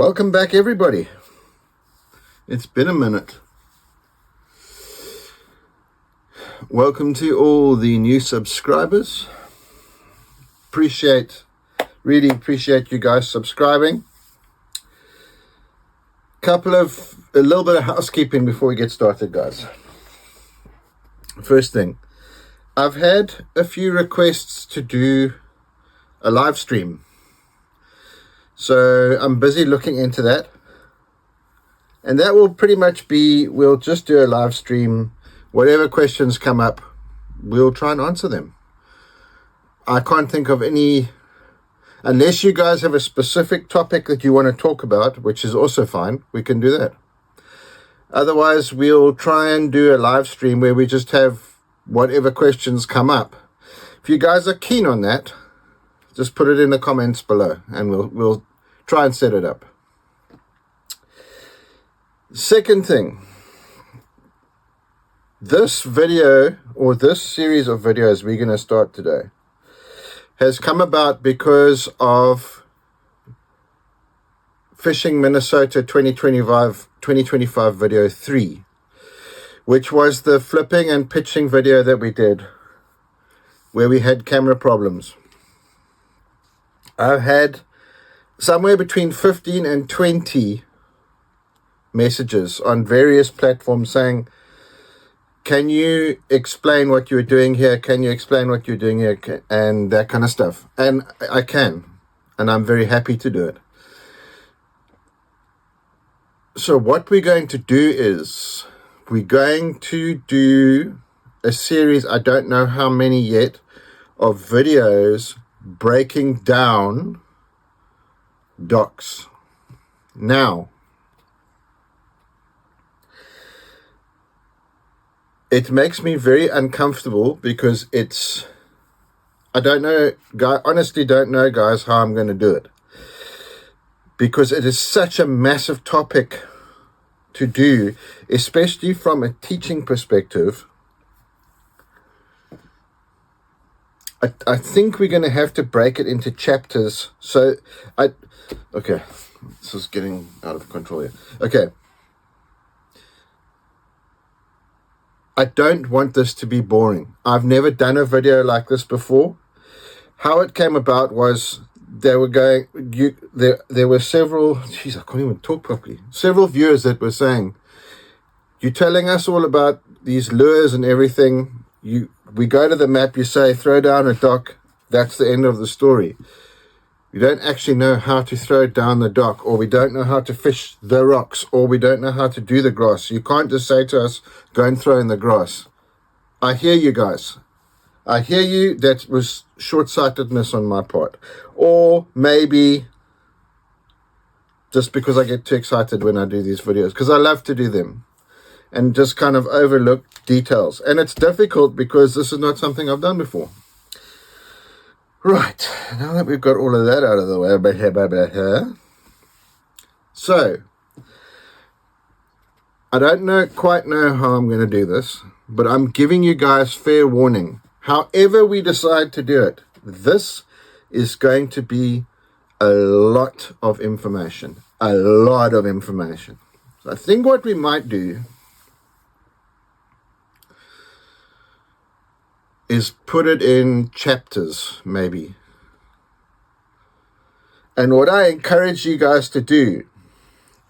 Welcome back, everybody. It's been a minute. Welcome to all the new subscribers. Really appreciate you guys subscribing. A little bit of housekeeping before we get started, guys. First thing, I've had a few requests to do a live stream. So I'm busy looking into that. And that will pretty much be, we'll just do a live stream. Whatever questions come up, we'll try and answer them. I can't think of any, unless you guys have a specific topic that you want to talk about, which is also fine, we can do that. Otherwise, we'll try and do a live stream where we just have whatever questions come up. If you guys are keen on that, just put it in the comments below and we'll try and set it up. Second thing, this video or this series of videos we're going to start today has come about because of Fishing Minnesota 2025 video 3, which was the flipping and pitching video that we did where we had camera problems. I've had somewhere between 15 and 20 messages on various platforms saying, can you explain what you're doing here? Can you explain what you're doing here? And that kind of stuff. And I can. And I'm very happy to do it. So what we're going to do is we're going to do a series, I don't know how many yet, of videos breaking down docs. Now, it makes me very uncomfortable because I don't know, honestly don't know, guys, how I'm going to do it. Because it is such a massive topic to do, especially from a teaching perspective. I think we're going to have to break it into chapters. Okay, this is getting out of control here. Okay. I don't want this to be boring. I've never done a video like this before. How it came about was there were several, I can't even talk properly. Several viewers that were saying, you're telling us all about these lures and everything. We go to the map, you say, throw down a dock. That's the end of the story. We don't actually know how to throw down the dock, or we don't know how to fish the rocks, or we don't know how to do the grass. You can't just say to us, go and throw in the grass. I hear you guys. I hear you. That was short-sightedness on my part. Or maybe just because I get too excited when I do these videos, because I love to do them and just kind of overlook details. And it's difficult because this is not something I've done before. Right, now that we've got all of that out of the way, so I don't quite know how I'm going to do this, but I'm giving you guys fair warning. However we decide to do it, this is going to be a lot of information. So I think what we might do is put it in chapters, maybe. And what I encourage you guys to do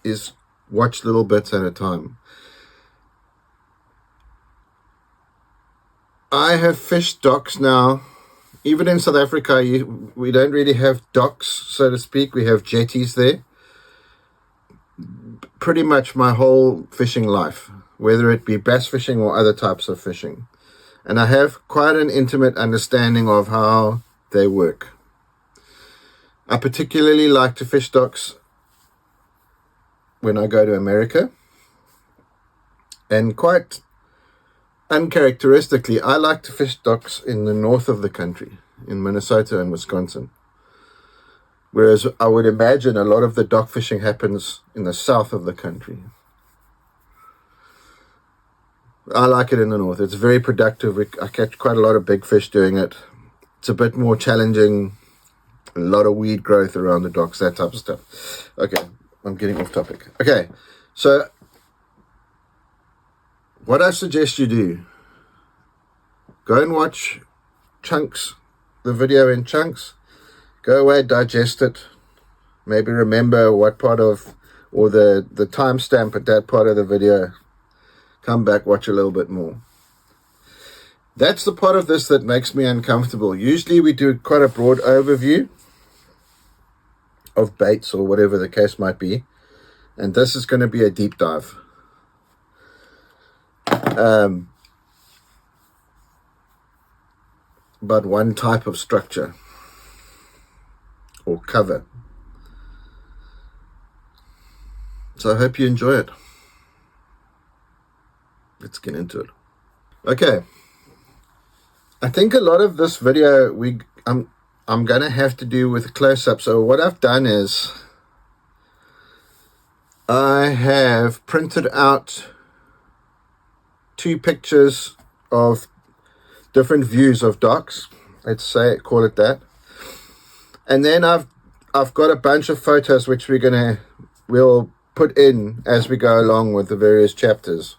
is watch little bits at a time. I have fished docks now. Even in South Africa, we don't really have docks, so to speak. We have jetties there. Pretty much my whole fishing life, whether it be bass fishing or other types of fishing. And I have quite an intimate understanding of how they work. I particularly like to fish docks when I go to America. And quite uncharacteristically, I like to fish docks in the north of the country, in Minnesota and Wisconsin. Whereas I would imagine a lot of the dock fishing happens in the south of the country. I like it in the north. It's very productive. I catch quite a lot of big fish doing it. It's a bit more challenging. A lot of weed growth around the docks, that type of stuff. Okay, I'm getting off topic. Okay, so what I suggest you do, go and watch chunks, the video in chunks, go away, digest it, maybe remember what part of, or the timestamp at that part of the video, come back, watch a little bit more. That's the part of this that makes me uncomfortable. Usually we do quite a broad overview of baits or whatever the case might be, and this is going to be a deep dive. About one type of structure or cover. So I hope you enjoy it. Let's get into it. Okay. I think a lot of this video I'm gonna have to do with a close-up. So what I've done is I have printed out 2 pictures of different views of docks. Let's say, call it that. And then I've got a bunch of photos which we'll put in as we go along with the various chapters.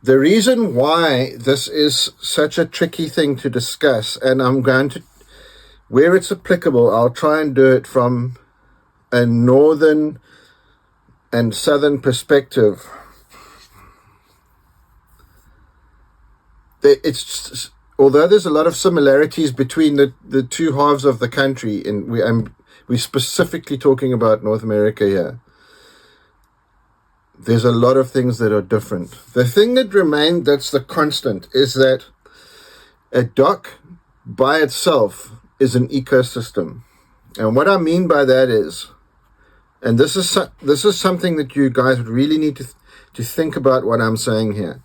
The reason why this is such a tricky thing to discuss, and I'm going to, where it's applicable, I'll try and do it from a northern and southern perspective. It's, although there's a lot of similarities between the two halves of the country, and we're specifically talking about North America here, there's a lot of things that are different. The thing that's the constant, is that a dock by itself is an ecosystem. And what I mean by that is, and this is something that you guys really need to think about what I'm saying here,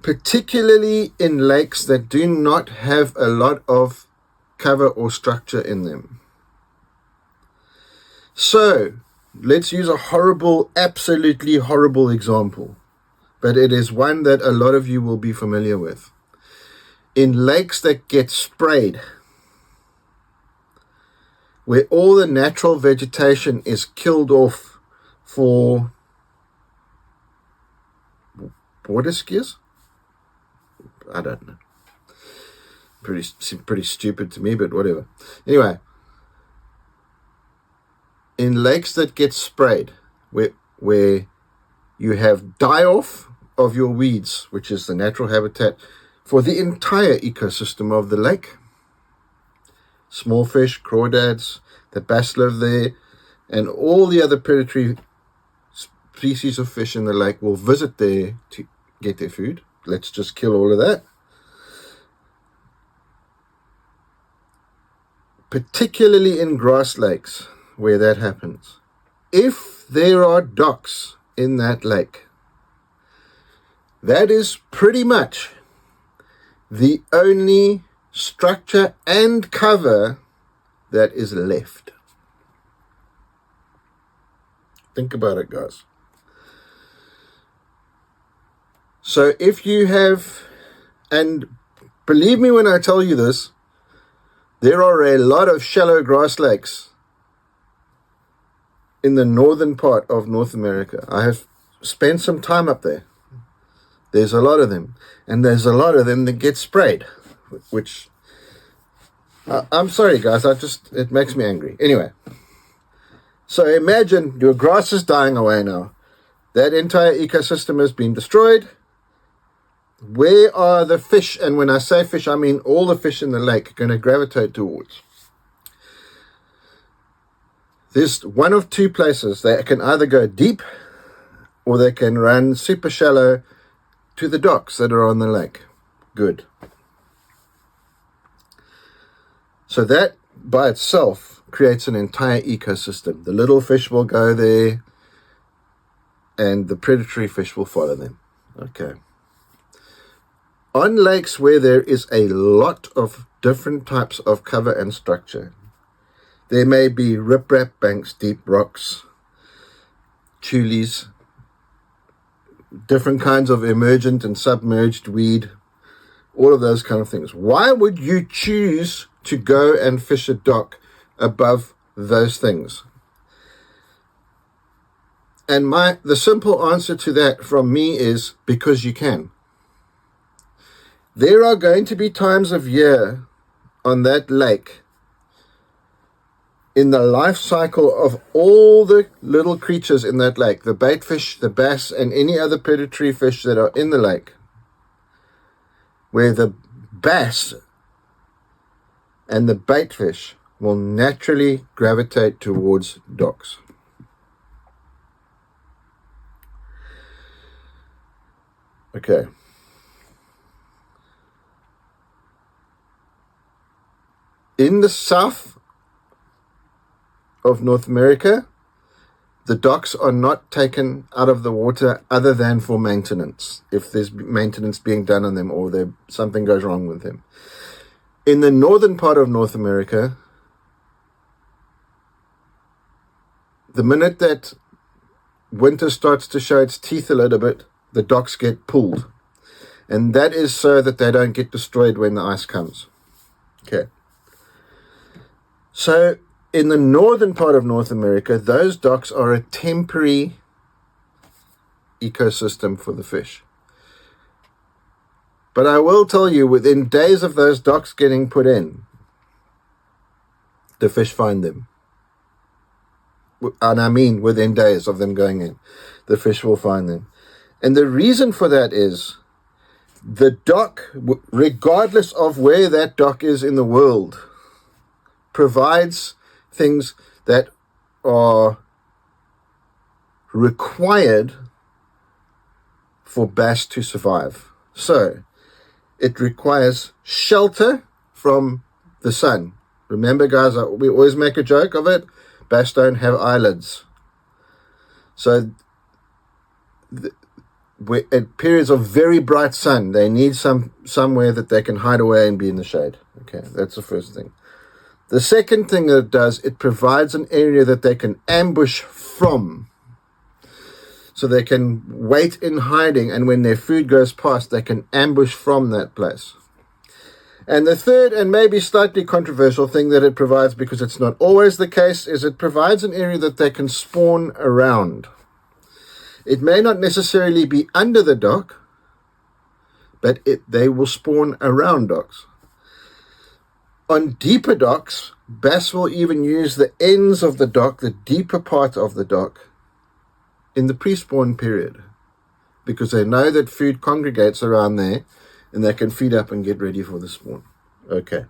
particularly in lakes that do not have a lot of cover or structure in them. So let's use a absolutely horrible example, but it is one that a lot of you will be familiar with. In lakes that get sprayed, where all the natural vegetation is killed off for water skiers? I don't know. Pretty stupid to me, but whatever. Anyway, in lakes that get sprayed, where you have die-off of your weeds, which is the natural habitat for the entire ecosystem of the lake. Small fish, crawdads, the bass live there, and all the other predatory species of fish in the lake will visit there to get their food. Let's just kill all of that. Particularly in grass lakes, where that happens. If there are docks in that lake, that is pretty much the only structure and cover that is left. Think about it, guys. So if you have, and believe me when I tell you this, there are a lot of shallow grass lakes in the northern part of North America. I have spent some time up there. There's a lot of them, and there's a lot of them that get sprayed, which I'm sorry, guys, it makes me angry. Anyway, so imagine your grass is dying away now. That entire ecosystem has been destroyed. Where are the fish? And when I say fish, I mean all the fish in the lake going to gravitate towards. There's one of 2 places. They can either go deep or they can run super shallow to the docks that are on the lake. Good. So that by itself creates an entire ecosystem. The little fish will go there and the predatory fish will follow them. Okay. On lakes where there is a lot of different types of cover and structure, there may be riprap banks, deep rocks, tules, different kinds of emergent and submerged weed, all of those kind of things. Why would you choose to go and fish a dock above those things? And the simple answer to that from me is because you can. There are going to be times of year on that lake, in the life cycle of all the little creatures in that lake, the baitfish, the bass, and any other predatory fish that are in the lake, where the bass and the baitfish will naturally gravitate towards docks. Okay. In the south of North America, the docks are not taken out of the water other than for maintenance, if there's maintenance being done on them or something goes wrong with them. In the northern part of North America, the minute that winter starts to show its teeth a little bit, the docks get pulled. And that is so that they don't get destroyed when the ice comes. Okay. So in the northern part of North America, those docks are a temporary ecosystem for the fish. But I will tell you, within days of those docks getting put in, the fish find them. And I mean within days of them going in, the fish will find them. And the reason for that is the dock, regardless of where that dock is in the world, provides things that are required for bass to survive. So it requires shelter from the sun. Remember, guys, we always make a joke of it. Bass don't have eyelids. So at periods of very bright sun, they need somewhere that they can hide away and be in the shade. Okay, that's the first thing. The second thing that it does, it provides an area that they can ambush from. So they can wait in hiding, and when their food goes past, they can ambush from that place. And the third and maybe slightly controversial thing that it provides, because it's not always the case, is it provides an area that they can spawn around. It may not necessarily be under the dock, but they will spawn around docks. On deeper docks, bass will even use the ends of the dock, the deeper part of the dock, in the pre-spawn period, because they know that food congregates around there and they can feed up and get ready for the spawn. Okay.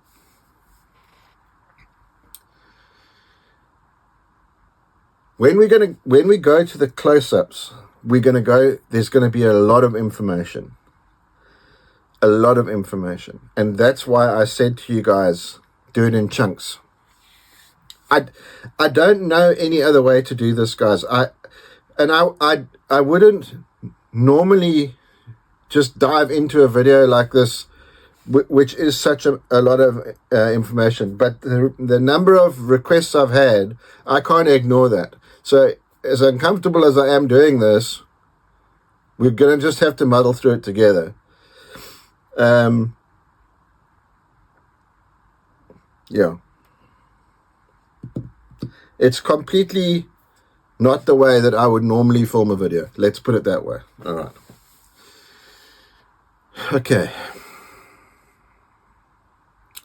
When we go to the close-ups, there's going to be a lot of information. A lot of information. And that's why I said to you guys, do it in chunks. I don't know any other way to do this, guys. I wouldn't normally just dive into a video like this, which is such a lot of information. But the number of requests I've had, I can't ignore that. So as uncomfortable as I am doing this, we're going to just have to muddle through it together. Yeah. It's completely not the way that I would normally film a video. Let's put it that way. All right. Okay.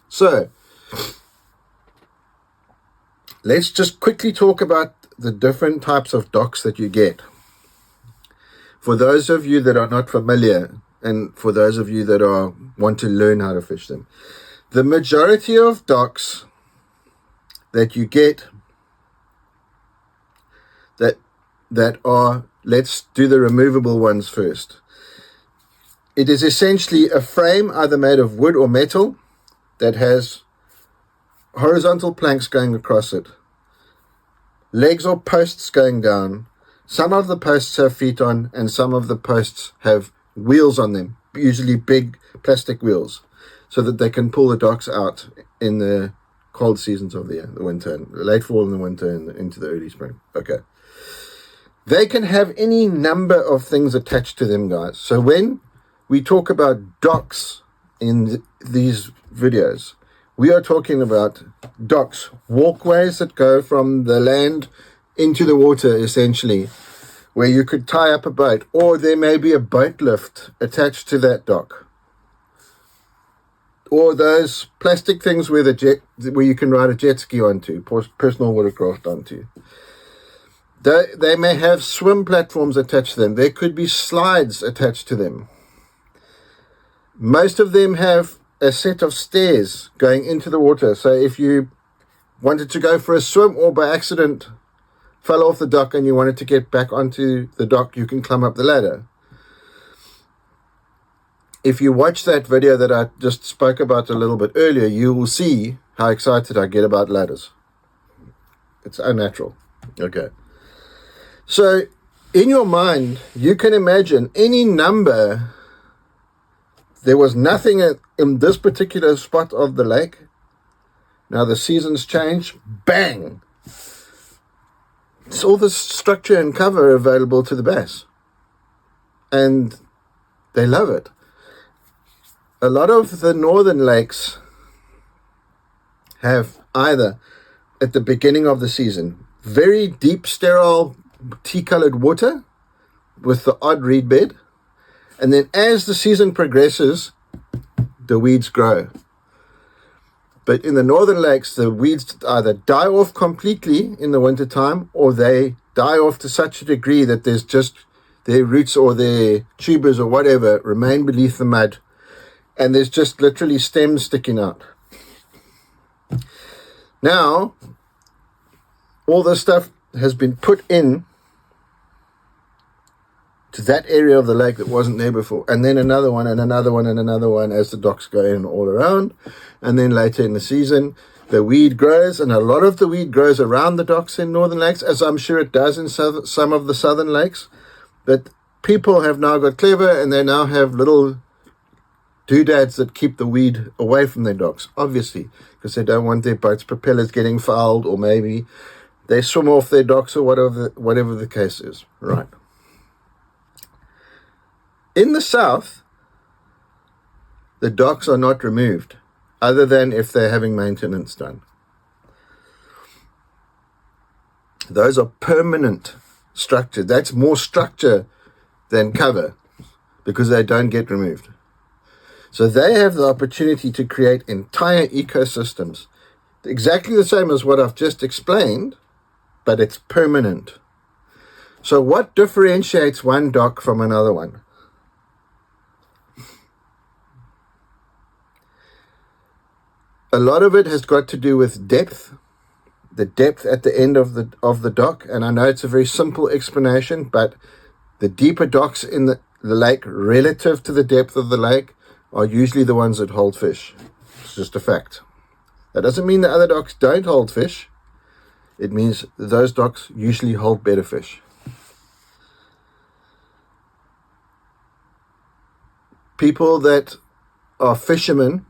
So, let's just quickly talk about the different types of docks that you get. For those of you that are not familiar, and for those of you that want to learn how to fish them, the majority of docks that you get that are, let's do the removable ones first. It is essentially a frame either made of wood or metal that has horizontal planks going across it, legs or posts going down. Some of the posts have feet on, and some of the posts have wheels on them, usually big plastic wheels, so that they can pull the docks out in the cold seasons of the year, the winter, the late fall and the winter, and into the early spring. Okay. They can have any number of things attached to them, guys. So when we talk about docks in these videos, We are talking about docks, walkways that go from the land into the water, essentially, where you could tie up a boat, or there may be a boat lift attached to that dock, or those plastic things where you can ride a jet ski onto, personal watercraft onto. They may have swim platforms attached to them. There could be slides attached to them. Most of them have a set of stairs going into the water. So if you wanted to go for a swim or by accident fell off the dock and you wanted to get back onto the dock, you can climb up the ladder. If you watch that video that I just spoke about a little bit earlier, you will see how excited I get about ladders. It's unnatural. Okay. So in your mind, you can imagine any number. There was nothing in this particular spot of the lake. Now the seasons change. Bang! It's all this structure and cover available to the bass. And they love it. A lot of the northern lakes have either, at the beginning of the season, very deep, sterile, tea-colored water with the odd reed bed. And then as the season progresses, the weeds grow. But in the northern lakes, the weeds either die off completely in the wintertime, or they die off to such a degree that there's just their roots or their tubers or whatever remain beneath the mud. And there's just literally stems sticking out. Now, all this stuff has been put in to that area of the lake that wasn't there before. And then another one and another one and another one as the docks go in all around. And then later in the season, the weed grows. And a lot of the weed grows around the docks in northern lakes, as I'm sure it does in some of the southern lakes. But people have now got clever, and they now have little doodads that keep the weed away from their docks, obviously, because they don't want their boats' propellers getting fouled, or maybe they swim off their docks, or whatever the case is. Right. In the south, the docks are not removed, other than if they're having maintenance done. Those are permanent structure. That's more structure than cover, because they don't get removed. So they have the opportunity to create entire ecosystems, exactly the same as what I've just explained, but it's permanent. So what differentiates one dock from another one? A lot of it has got to do with depth, the depth at the end of the dock. And I know it's a very simple explanation, but the deeper docks in the lake relative to the depth of the lake are usually the ones that hold fish. It's just a fact. That doesn't mean the other docks don't hold fish. It means those docks usually hold better fish. People that are fishermen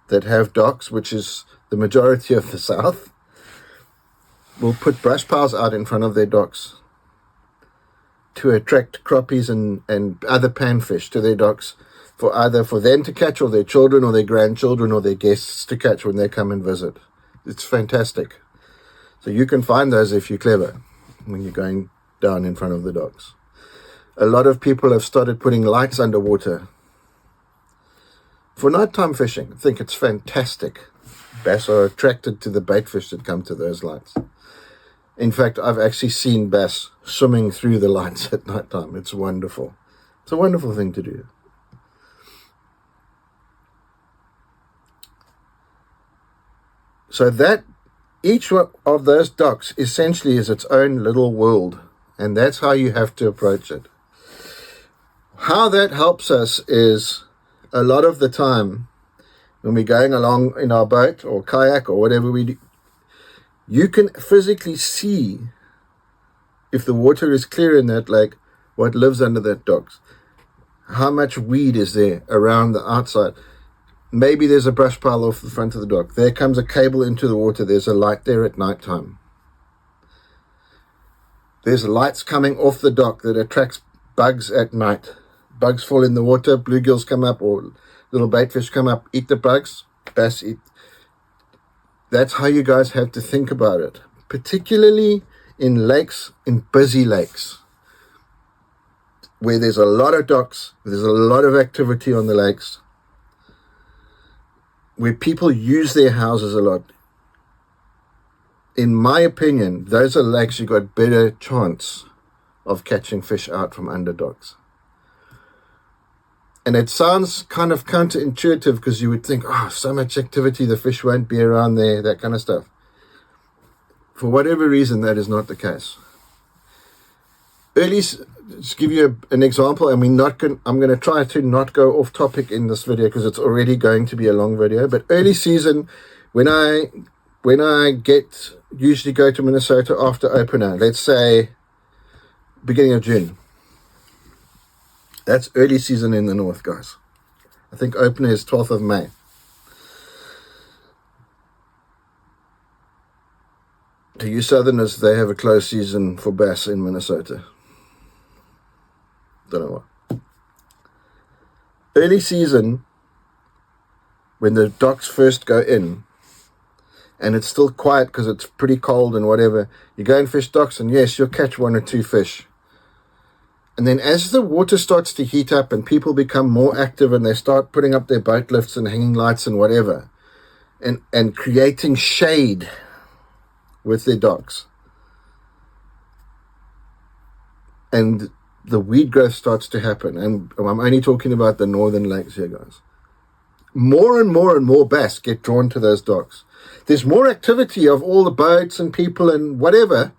that have docks, which is the majority of the south, will put brush piles out in front of their docks to attract crappies and other panfish to their docks, for either for them to catch, or their children or their grandchildren or their guests to catch when they come and visit. It's fantastic. So you can find those if you're clever when you're going down in front of the docks. A lot of people have started putting lights underwater for nighttime fishing. I think it's fantastic. Bass are attracted to the bait fish that come to those lights. In fact, I've actually seen bass swimming through the lights at nighttime. It's wonderful. It's a wonderful thing to do. So that each one of those docks essentially is its own little world, and that's how you have to approach it. How that helps us is, a lot of the time when we're going along in our boat or kayak or whatever we do, you can physically see, if the water is clear in that lake, what lives under that docks. How much weed is there around the outside. Maybe there's a brush pile off the front of the dock. There comes a cable into the water. There's a light there at night time. There's lights coming off the dock that attracts bugs at night. Bugs fall in the water, bluegills come up, or little bait fish come up, eat the bugs, bass eat. That's how you guys have to think about it, particularly in lakes, in busy lakes, where there's a lot of docks, there's a lot of activity on the lakes, where people use their houses a lot. In my opinion, those are lakes you got better chance of catching fish out from under docks. And it sounds kind of counterintuitive because you would think, oh, so much activity, the fish won't be around there, that kind of stuff. For whatever reason, that is not the case. Just give you an example, and I'm going to try to not go off topic in this video because it's already going to be a long video. But early season, when I usually go to Minnesota after opener, let's say beginning of June. That's early season in the north, guys. I think opener is 12th of May. To you southerners, they have a closed season for bass in Minnesota. Don't know why. Early season, when the docks first go in, and it's still quiet because it's pretty cold and whatever, you go and fish docks, and yes, you'll catch 1 or 2 fish. And then as the water starts to heat up and people become more active and they start putting up their boat lifts and hanging lights and whatever, and creating shade with their docks, and the weed growth starts to happen, and I'm only talking about the northern lakes here, guys, more and more bass get drawn to those docks. There's more activity of all the boats and people and whatever,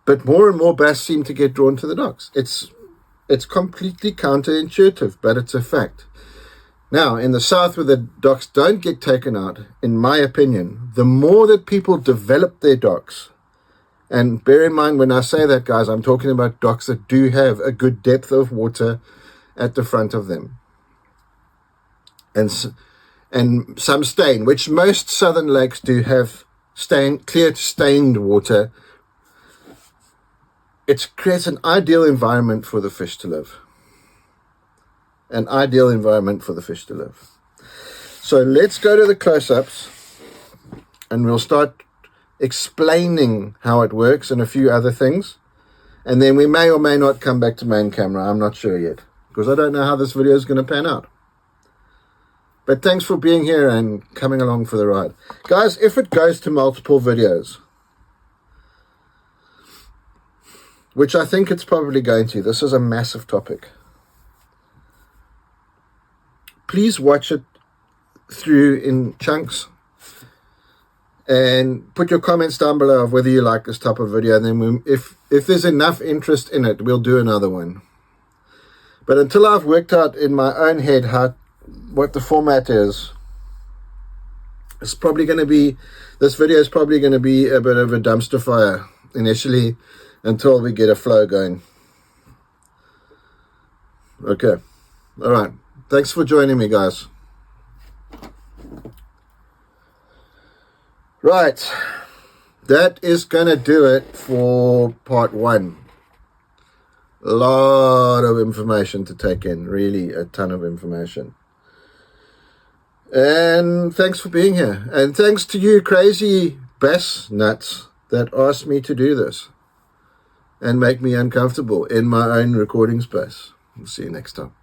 but more and more bass seem to get drawn to the docks. It's completely counterintuitive, but it's a fact. Now, in the south where the docks don't get taken out, in my opinion, the more that people develop their docks, and bear in mind when I say that, guys, I'm talking about docks that do have a good depth of water at the front of them, and some stain, which most southern lakes do have clear stained water. It creates an ideal environment for the fish to live. An ideal environment for the fish to live. So let's go to the close-ups, and we'll start explaining how it works and a few other things. And then we may or may not come back to main camera. I'm not sure yet, because I don't know how this video is going to pan out. But thanks for being here and coming along for the ride. Guys, if it goes to multiple videos, which I think it's probably going to, this is a massive topic, please watch it through in chunks and put your comments down below of whether you like this type of video, and then if there's enough interest in it, we'll do another one. But until I've worked out in my own head what the format is, it's probably going to be, this video is probably going to be a bit of a dumpster fire initially until we get a flow going. Okay. All right. Thanks for joining me, guys. Right. That is going to do it for part 1. A lot of information to take in. Really a ton of information. And thanks for being here. And thanks to you crazy bass nuts that asked me to do this and make me uncomfortable in my own recording space. We'll see you next time.